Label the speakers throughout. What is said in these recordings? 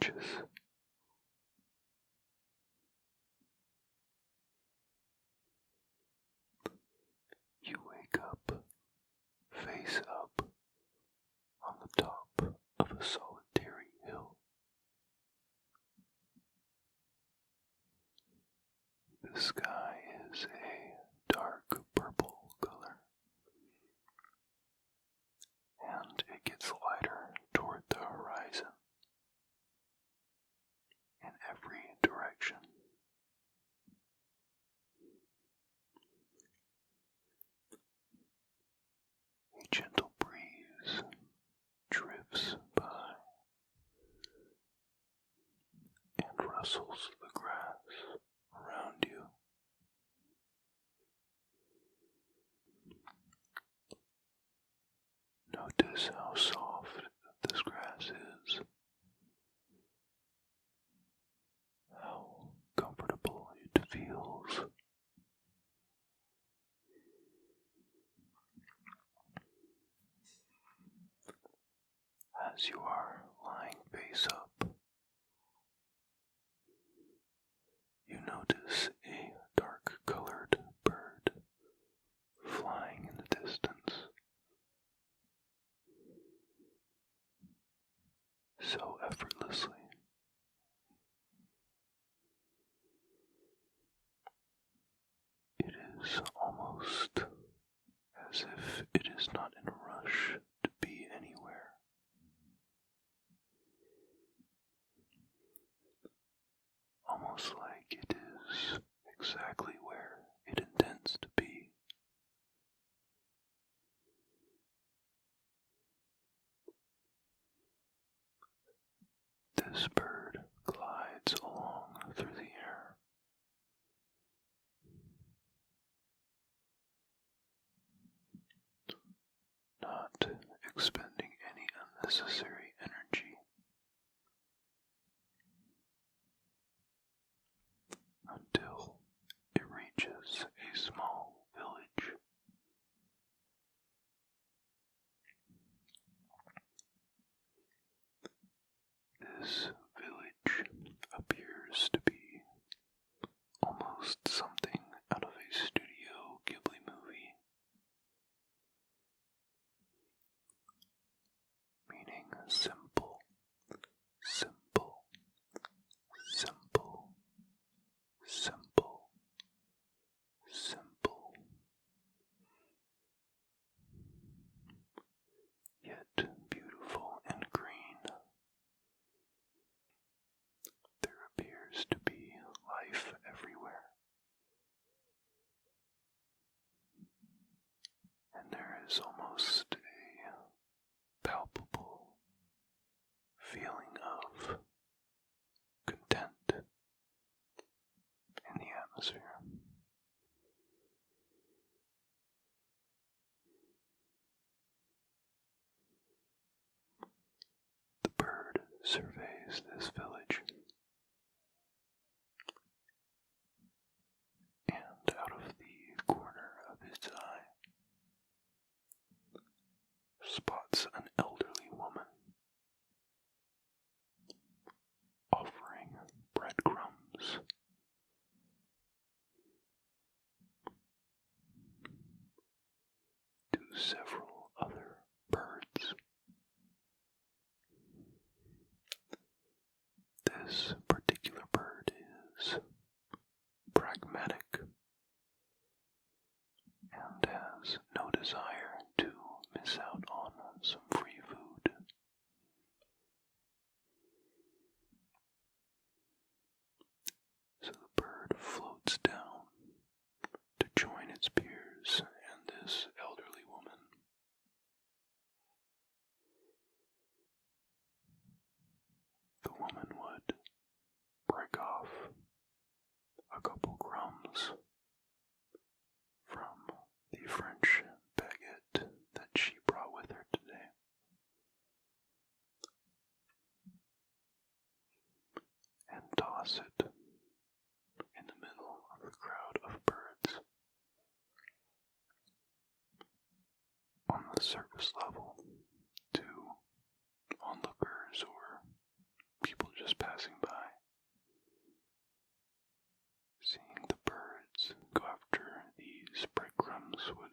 Speaker 1: delicious. You wake up, face up, on the top of a solitary hill. The sky is a dark purple color, and it gets lighter toward the horizon in every direction. A gentle breeze drifts by and rustles the grass around you. Notice how soft this grass is, how comfortable it feels. As you are lying face up, you notice a dark-colored bird flying in the distance. So effortlessly. It is almost as if it is not in a rush to be anywhere. Almost like it is exactly where it intends to be. This bird glides along through the air. Not expending any unnecessary energy. Until it reaches a small village. This village appears to be almost something out of a Studio Ghibli movie, meaning simple, simple, simple, simple, simple, yet beautiful and green. There appears to be life everywhere, and there is almost a palpable feeling of content in the atmosphere. The bird surveys this village, and out of the corner of its eye spots an elderly woman offering breadcrumbs to several other birds. This particular bird is pragmatic and has no desire to miss out on some free food. So the bird floats down to join its peers and this elderly woman. The woman would break off a couple crumbs from the French baguette that she brought with her today, and toss it in the middle of the crowd of birds. On the surface level, to onlookers or people just passing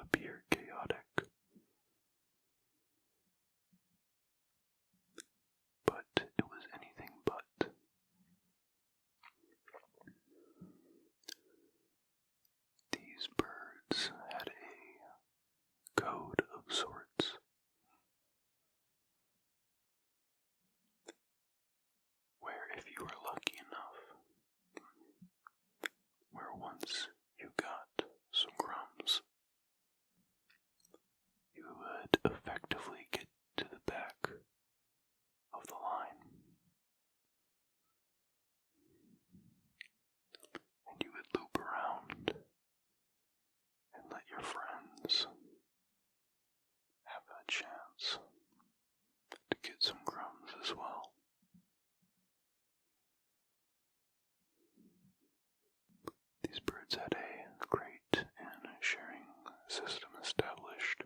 Speaker 1: appear chaotic. But it was anything but. These birds had a code of sorts. Where if you were lucky enough, where once you got some crumbs, you would effectively get to the back of the line, and you would loop around and let your friends have a chance to get some crumbs as well. These birds had a crate and sharing system established.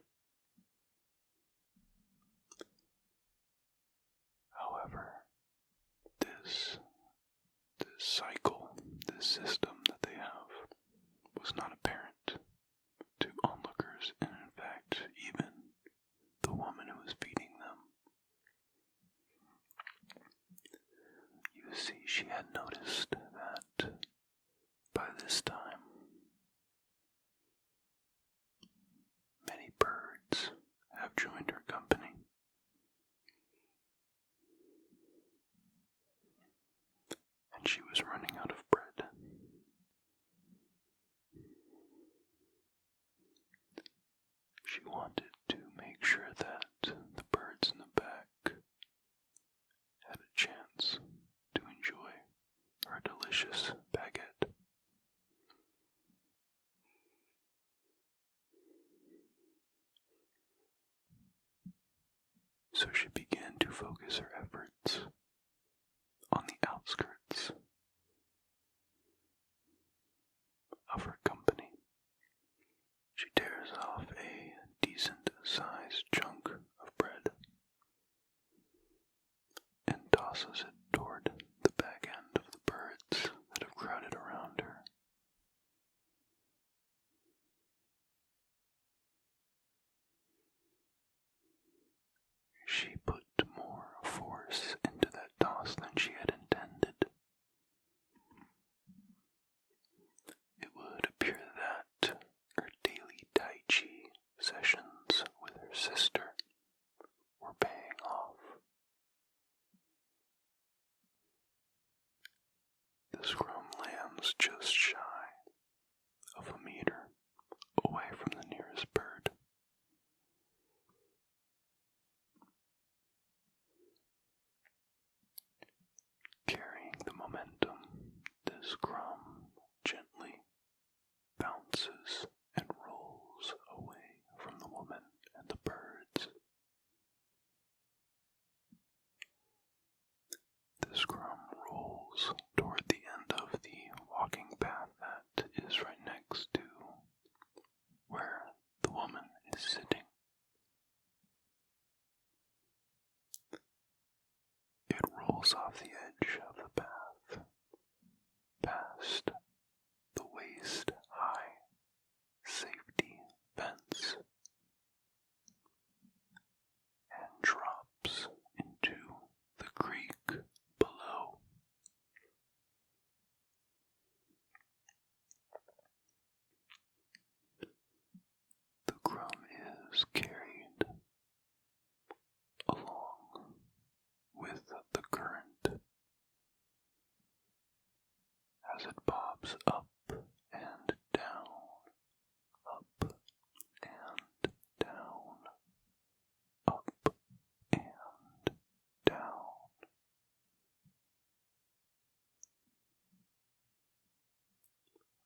Speaker 1: However, this cycle, this system that they have, was not apparent to onlookers, and in fact, even the woman who was feeding them. You see, she had noticed that by this time, many birds have joined her company. And she was running out of bread. She wanted to make sure that the birds in the back had a chance to enjoy her delicious baguette. So she began to focus her efforts on the outskirts of her company. She tears off a decent-sized chunk of bread and tosses it toward the back end of the birds that have crowded around her. She put more force into that toss than she had intended. It would appear that her daily Tai Chi sessions with her sister were paying off. The scrum lands just shy of a meter away from the nearest bird. Carrying the momentum, this crumb gently bounces and rolls away from the woman and the birds. This crumb rolls toward the end of the walking path that is right next to where the woman is sitting. It rolls off the edge of the path, past the waist-high safety fence, and drops into the creek below. The crumb is carried along with the current as it bobs up and down, up and down, up and down.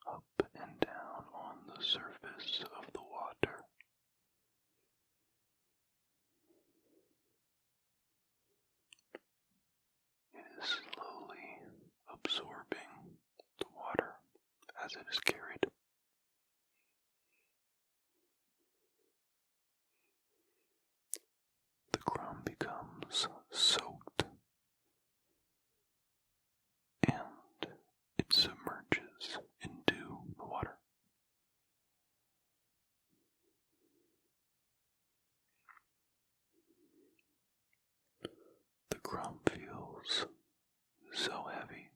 Speaker 1: Up and down on the surface of the water. It is slowly absorbing the water as it is carried. The crumb becomes soaked and it submerges into the water. feels so heavy.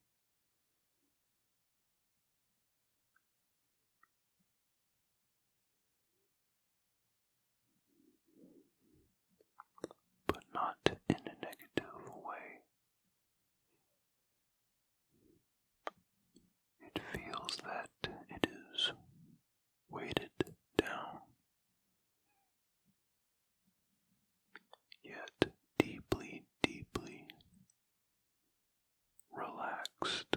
Speaker 1: But not in a negative way. It feels that it is weighted down, yet deeply, deeply relaxed.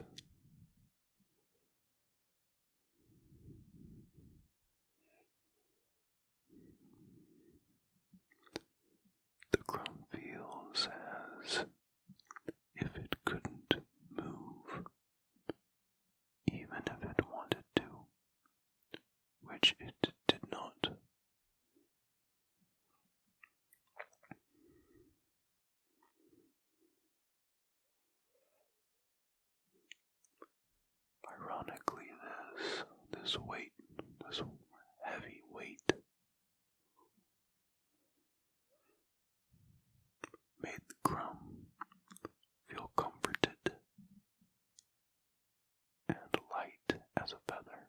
Speaker 1: The crumb feels as if it couldn't move, even if it wanted to, which it did not. Ironically, this weight, this heavy weight, made the crumb feel comforted and light as a feather.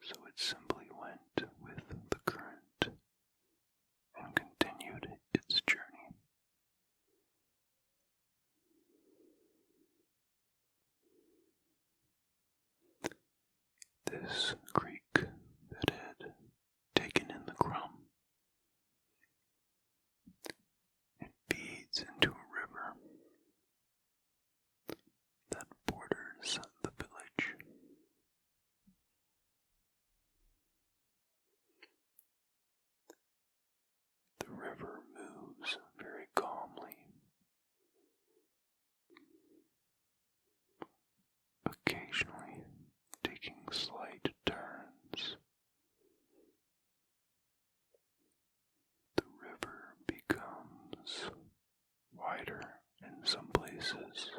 Speaker 1: So it simply went with the current and continued its journey. This creek that had taken in the crumb, it feeds into a river that borders the village. The river moves very calmly, occasionally taking slight turns. The river becomes wider in some places